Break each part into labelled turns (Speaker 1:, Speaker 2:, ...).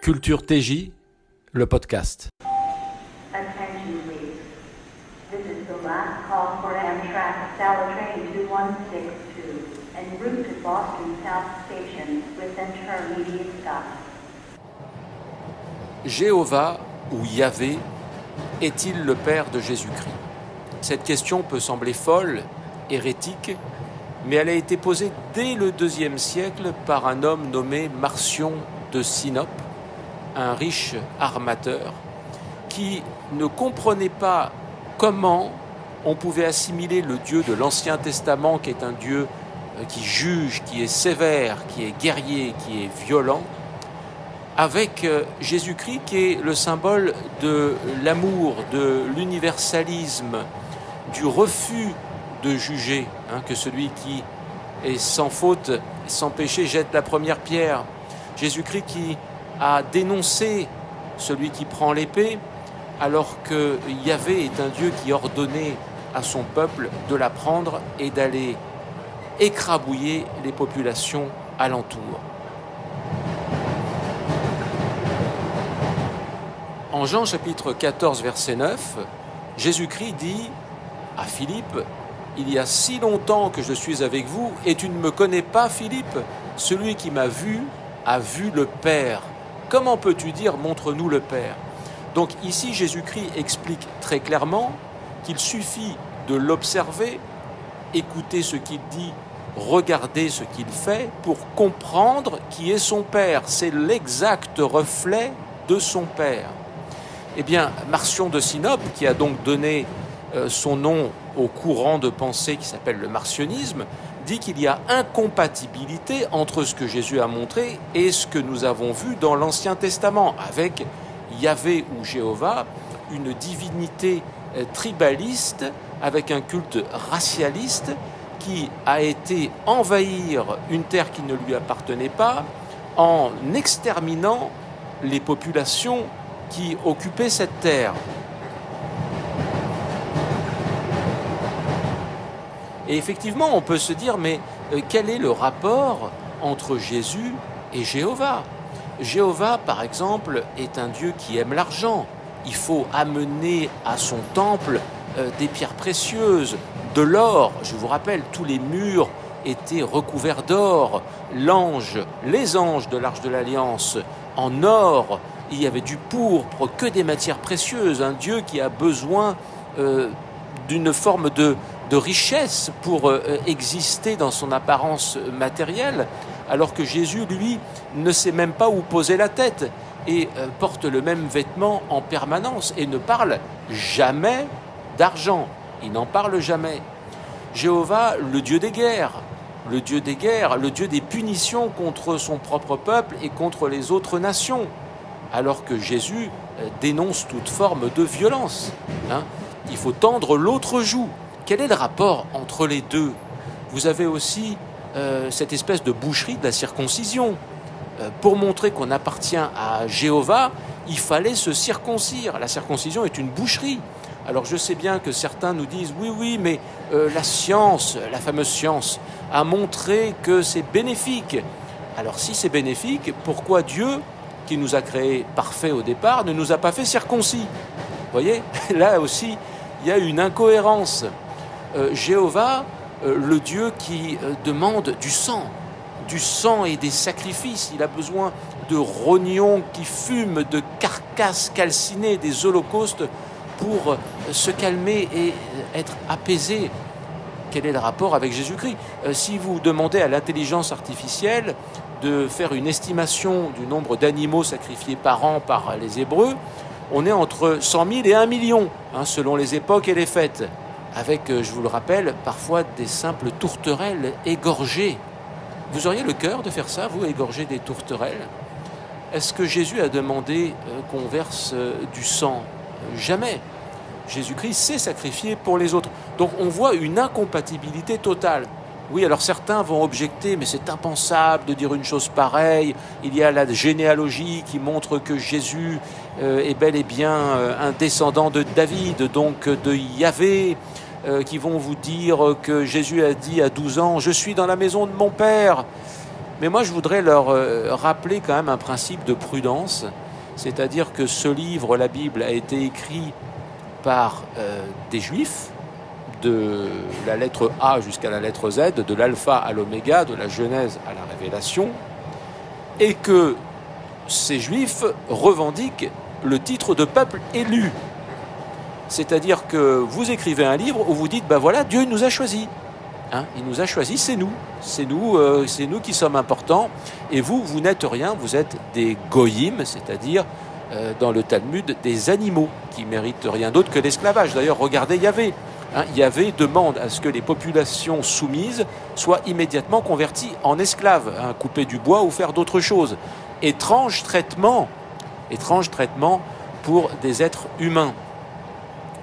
Speaker 1: Culture TJ, le podcast.
Speaker 2: Attention please. This is the last call for Amtrak Stella Train 2162 en route to Boston South Station with intermediate stop.
Speaker 1: Jéhovah ou Yahvé est-il le Père de Jésus-Christ? Cette question peut sembler folle, hérétique, mais elle a été posée dès le IIe siècle par un homme nommé Marcion de Sinope, un riche armateur, qui ne comprenait pas comment on pouvait assimiler le Dieu de l'Ancien Testament, qui est un Dieu qui juge, qui est sévère, qui est guerrier, qui est violent, avec Jésus-Christ qui est le symbole de l'amour, de l'universalisme, du refus de juger, que celui qui est sans faute, sans péché, jette la première pierre. Jésus-Christ qui a dénoncé celui qui prend l'épée, alors que Yahvé est un Dieu qui ordonnait à son peuple de la prendre et d'aller écrabouiller les populations alentour. En Jean chapitre 14, verset 9, Jésus-Christ dit à Philippe: « Il y a si longtemps que je suis avec vous, et tu ne me connais pas, Philippe? Celui qui m'a vu a vu le Père. Comment peux-tu dire, montre-nous le Père ?» Donc ici, Jésus-Christ explique très clairement qu'il suffit de l'observer, écouter ce qu'il dit, regarder ce qu'il fait, pour comprendre qui est son Père. C'est l'exact reflet de son Père. Eh bien, Marcion de Sinope, qui a donc donné son nom au courant de pensée qui s'appelle le marcionisme, dit qu'il y a incompatibilité entre ce que Jésus a montré et ce que nous avons vu dans l'Ancien Testament, avec Yahvé ou Jéhovah, une divinité tribaliste, avec un culte racialiste qui a été envahir une terre qui ne lui appartenait pas en exterminant les populations qui occupaient cette terre. Et effectivement, on peut se dire, mais quel est le rapport entre Jésus et Jéhovah? Jéhovah, par exemple, est un Dieu qui aime l'argent. Il faut amener à son temple des pierres précieuses, de l'or. Je vous rappelle, tous les murs étaient recouverts d'or. Les anges de l'Arche de l'Alliance, en or. Il y avait du pourpre, que des matières précieuses. Un Dieu qui a besoin d'une forme de richesse pour exister dans son apparence matérielle, alors que Jésus, lui, ne sait même pas où poser la tête et porte le même vêtement en permanence et ne parle jamais d'argent. Il n'en parle jamais. Jéhovah, le Dieu des guerres, le Dieu des punitions contre son propre peuple et contre les autres nations, alors que Jésus dénonce toute forme de violence. Il faut tendre l'autre joue. Quel est le rapport entre les deux? Vous avez aussi cette espèce de boucherie de la circoncision. Pour montrer qu'on appartient à Jéhovah, il fallait se circoncire. La circoncision est une boucherie. Alors je sais bien que certains nous disent « Oui, mais la science, la fameuse science, a montré que c'est bénéfique. » Alors si c'est bénéfique, pourquoi Dieu, qui nous a créés parfaits au départ, ne nous a pas fait circoncis? Vous voyez, là aussi, il y a une incohérence. Jéhovah, le Dieu qui demande du sang et des sacrifices. Il a besoin de rognons qui fument, de carcasses calcinées, des holocaustes pour se calmer et être apaisé. Quel est le rapport avec Jésus-Christ? Si vous demandez à l'intelligence artificielle de faire une estimation du nombre d'animaux sacrifiés par an par les Hébreux, on est entre 100 000 et 1 million, selon les époques et les fêtes, avec, je vous le rappelle, parfois des simples tourterelles égorgées. Vous auriez le cœur de faire ça, vous, égorger des tourterelles? Est-ce que Jésus a demandé qu'on verse du sang? Jamais. Jésus-Christ s'est sacrifié pour les autres. Donc on voit une incompatibilité totale. Oui, alors certains vont objecter, mais c'est impensable de dire une chose pareille. Il y a la généalogie qui montre que Jésus est bel et bien un descendant de David, donc de Yahvé, qui vont vous dire que Jésus a dit à 12 ans « Je suis dans la maison de mon Père ». Mais moi, je voudrais leur rappeler quand même un principe de prudence, c'est-à-dire que ce livre, la Bible, a été écrit par des Juifs, de la lettre A jusqu'à la lettre Z, de l'alpha à l'oméga, de la Genèse à la Révélation, et que ces Juifs revendiquent le titre de peuple élu. C'est-à-dire que vous écrivez un livre où vous dites, ben voilà, Dieu nous a choisis. Hein, il nous a choisis, c'est nous qui sommes importants, et vous n'êtes rien, vous êtes des goyim, c'est-à-dire dans le Talmud des animaux qui méritent rien d'autre que l'esclavage. D'ailleurs, regardez Yahvé. Hein, Yahvé demande à ce que les populations soumises soient immédiatement converties en esclaves, hein, couper du bois ou faire d'autres choses. Étrange traitement pour des êtres humains.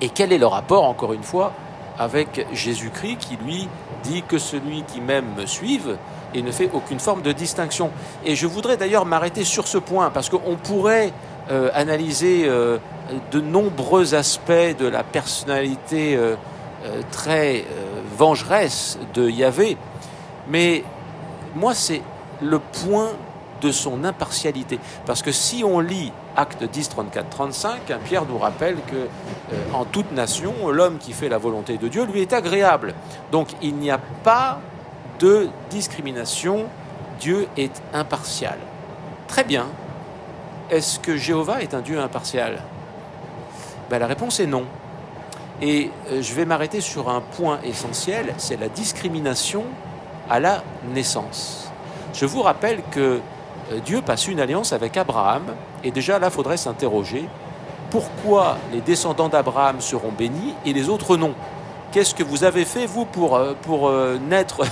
Speaker 1: Et quel est le rapport, encore une fois, avec Jésus-Christ qui, lui, dit que celui qui m'aime me suive et ne fait aucune forme de distinction. Et je voudrais d'ailleurs m'arrêter sur ce point, parce qu'on pourrait analyser de nombreux aspects de la personnalité très vengeresse de Yahvé, mais moi c'est le point de son impartialité, parce que si on lit Actes 10, 34, 35, Pierre nous rappelle que en toute nation, l'homme qui fait la volonté de Dieu lui est agréable. Donc il n'y a pas de discrimination, Dieu est impartial. Très bien. Est-ce que Jéhovah est un Dieu impartial? Ben, la réponse est non. Et je vais m'arrêter sur un point essentiel, c'est la discrimination à la naissance. Je vous rappelle que Dieu passe une alliance avec Abraham, et déjà là, il faudrait s'interroger, pourquoi les descendants d'Abraham seront bénis et les autres non? Qu'est-ce que vous avez fait, vous, pour naître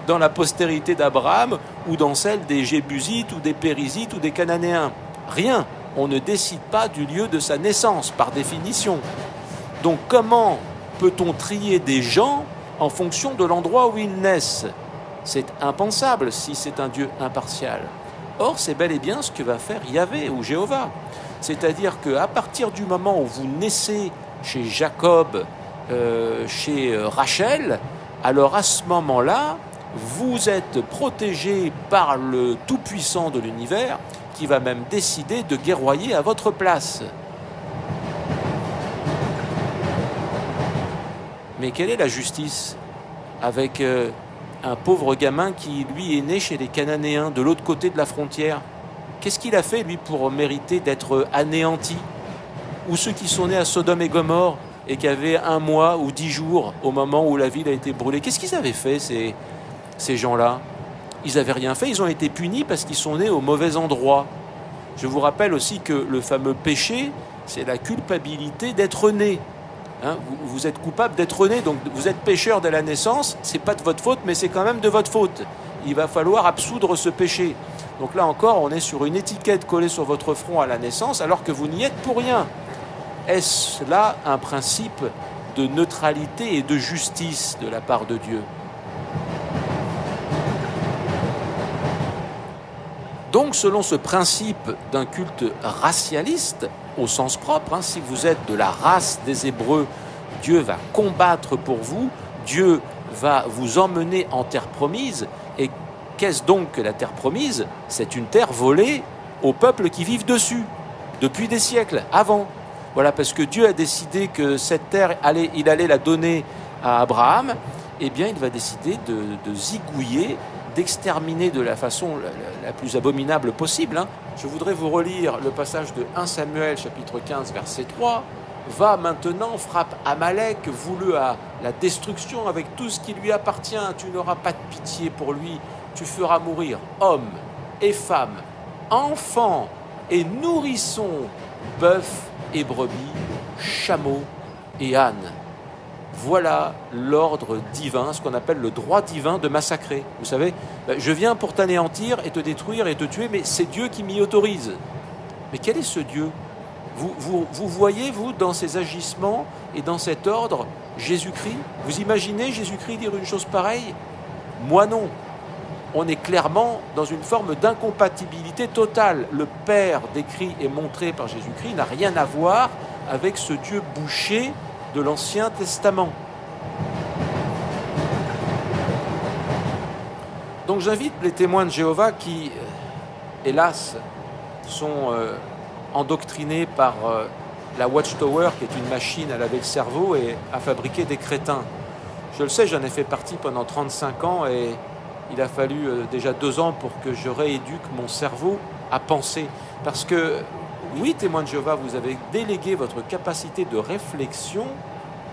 Speaker 1: dans la postérité d'Abraham, ou dans celle des Jébusites, ou des Périzites, ou des Cananéens? Rien. On ne décide pas du lieu de sa naissance, par définition. Donc comment peut-on trier des gens en fonction de l'endroit où ils naissent? C'est impensable si c'est un Dieu impartial. Or, c'est bel et bien ce que va faire Yahvé ou Jéhovah. C'est-à-dire qu'à partir du moment où vous naissez chez Jacob, chez Rachel, alors à ce moment-là, vous êtes protégé par le Tout-Puissant de l'univers qui va même décider de guerroyer à votre place. Mais quelle est la justice avec un pauvre gamin qui, lui, est né chez les Cananéens, de l'autre côté de la frontière? Qu'est-ce qu'il a fait, lui, pour mériter d'être anéanti? Ou ceux qui sont nés à Sodome et Gomorrhe et qui avaient 1 mois ou 10 jours au moment où la ville a été brûlée, qu'est-ce qu'ils avaient fait, ces gens-là? Ils n'avaient rien fait, ils ont été punis parce qu'ils sont nés au mauvais endroit. Je vous rappelle aussi que le fameux péché, c'est la culpabilité d'être né. Hein, vous êtes coupable d'être né, donc vous êtes pécheur dès la naissance, c'est pas de votre faute, mais c'est quand même de votre faute. Il va falloir absoudre ce péché. Donc là encore, on est sur une étiquette collée sur votre front à la naissance, alors que vous n'y êtes pour rien. Est-ce là un principe de neutralité et de justice de la part de Dieu? Donc, selon ce principe d'un culte racialiste, au sens propre, hein, si vous êtes de la race des Hébreux, Dieu va combattre pour vous, Dieu va vous emmener en terre promise. Et qu'est-ce donc que la terre promise? C'est une terre volée aux peuples qui vivent dessus, depuis des siècles, avant. Voilà, parce que Dieu a décidé que cette terre, il allait la donner à Abraham, eh bien, il va décider de zigouiller, d'exterminer de la façon la plus abominable possible. Hein. Je voudrais vous relire le passage de 1 Samuel, chapitre 15, verset 3. « Va maintenant, frappe Amalek, voulu à la destruction avec tout ce qui lui appartient. Tu n'auras pas de pitié pour lui. Tu feras mourir hommes et femmes, enfants et nourrissons, bœufs et brebis, chameaux et ânes. » Voilà l'ordre divin, ce qu'on appelle le droit divin de massacrer. Vous savez, je viens pour t'anéantir et te détruire et te tuer, mais c'est Dieu qui m'y autorise. Mais quel est ce Dieu? Vous voyez, vous, dans ces agissements et dans cet ordre, Jésus-Christ? Vous imaginez Jésus-Christ dire une chose pareille? Moi non. On est clairement dans une forme d'incompatibilité totale. Le Père décrit et montré par Jésus-Christ n'a rien à voir avec ce Dieu boucher de l'Ancien Testament. Donc j'invite les témoins de Jéhovah qui, hélas, sont endoctrinés par la Watchtower, qui est une machine à laver le cerveau et à fabriquer des crétins. Je le sais, j'en ai fait partie pendant 35 ans et il a fallu déjà 2 ans pour que je rééduque mon cerveau à penser. Parce que, oui, témoins de Jéhovah, vous avez délégué votre capacité de réflexion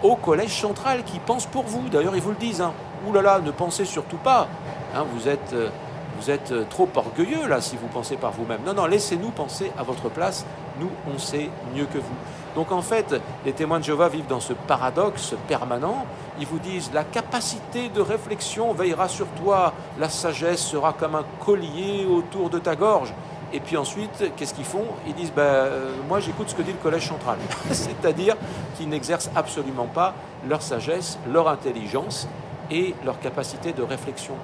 Speaker 1: au collège central qui pense pour vous. D'ailleurs, ils vous le disent. Hein. Ouh là là, ne pensez surtout pas. Hein, vous êtes trop orgueilleux là si vous pensez par vous-même. Non, non, laissez-nous penser à votre place. Nous, on sait mieux que vous. Donc en fait, les témoins de Jéhovah vivent dans ce paradoxe permanent. Ils vous disent, la capacité de réflexion veillera sur toi, la sagesse sera comme un collier autour de ta gorge. Et puis ensuite, qu'est-ce qu'ils font? Ils disent, moi j'écoute ce que dit le collège central. C'est-à-dire qu'ils n'exercent absolument pas leur sagesse, leur intelligence et leur capacité de réflexion.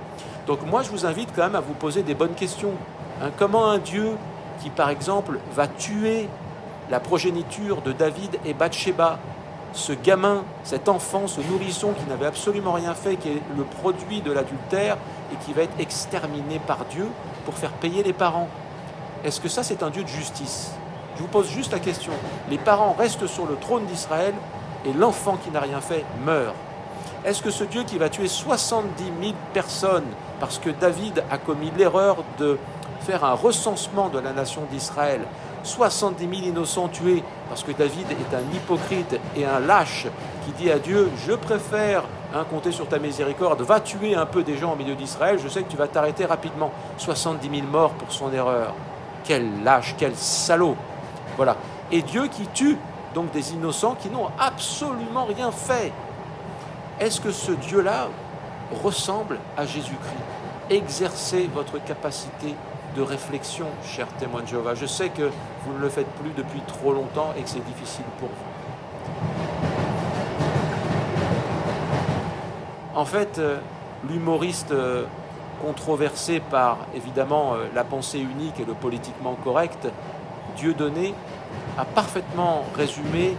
Speaker 1: Donc moi je vous invite quand même à vous poser des bonnes questions. Hein, comment un Dieu qui par exemple va tuer la progéniture de David et Bathsheba, ce gamin, cet enfant, ce nourrisson qui n'avait absolument rien fait, qui est le produit de l'adultère et qui va être exterminé par Dieu pour faire payer les parents. Est-ce que ça c'est un Dieu de justice? Je vous pose juste la question. Les parents restent sur le trône d'Israël et l'enfant qui n'a rien fait meurt. Est-ce que ce Dieu qui va tuer 70 000 personnes parce que David a commis l'erreur de faire un recensement de la nation d'Israël, 70 000 innocents tués parce que David est un hypocrite et un lâche qui dit à Dieu, je préfère compter sur ta miséricorde, va tuer un peu des gens au milieu d'Israël, je sais que tu vas t'arrêter rapidement. 70 000 morts pour son erreur. Quel lâche, quel salaud. Voilà. Et Dieu qui tue donc des innocents qui n'ont absolument rien fait. Est-ce que ce Dieu-là ressemble à Jésus-Christ? Exercez votre capacité de réflexion, chers témoins de Jéhovah. Je sais que vous ne le faites plus depuis trop longtemps et que c'est difficile pour vous. En fait, l'humoriste controversé par, évidemment, la pensée unique et le politiquement correct, Dieudonné, a parfaitement résumé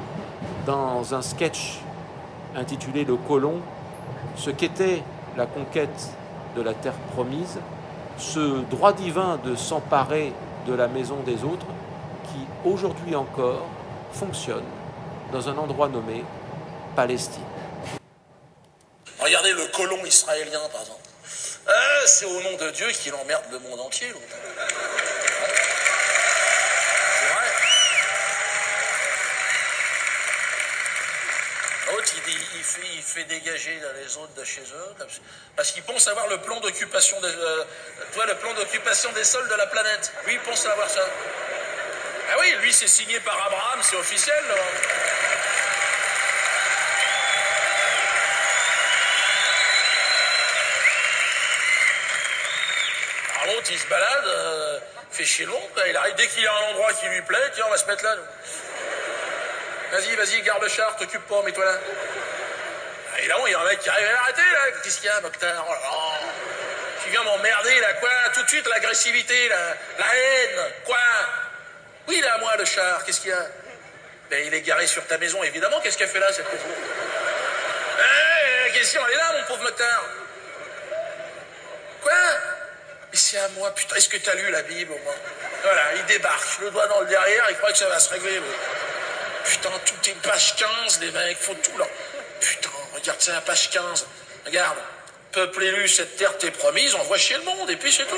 Speaker 1: dans un sketch intitulé « Le colon » ce qu'était la conquête de la terre promise, ce droit divin de s'emparer de la maison des autres qui, aujourd'hui encore, fonctionne dans un endroit nommé Palestine.
Speaker 3: Regardez le colon israélien, par exemple. C'est au nom de Dieu qu'il emmerde le monde entier, l'autre. C'est vrai. L'autre, il fait dégager les autres de chez eux, parce qu'il pense avoir le plan d'occupation le plan d'occupation des sols de la planète. Lui, il pense avoir ça. Ah oui, lui, c'est signé par Abraham, c'est officiel, là. L'autre, il se balade, fait chier le monde, il arrive dès qu'il y a un endroit qui lui plaît, tiens, on va se mettre là. Vas-y, garde le char, t'occupe pas, mets-toi là. Et là, il y a un mec qui arrive, arrêtez là, qu'est-ce qu'il y a, Mokhtar? Oh là là, tu viens m'emmerder là, quoi? Tout de suite, l'agressivité, la haine, quoi? Oui, là, moi, le char, qu'est-ce qu'il y a? Ben, il est garé sur ta maison, évidemment, qu'est-ce qu'elle fait là, cette maison? La question, elle est là, mon pauvre Mokhtar. Quoi? Mais c'est à moi, putain, est-ce que t'as lu la Bible au moins? Voilà, il débarque, le doigt dans le derrière, il croit que ça va se régler. Mais... Putain, tout est page 15, les mecs, faut tout là. Putain, regarde ça, page 15. Regarde, peuple élu, cette terre t'est promise, envoie chier le monde, et puis c'est tout.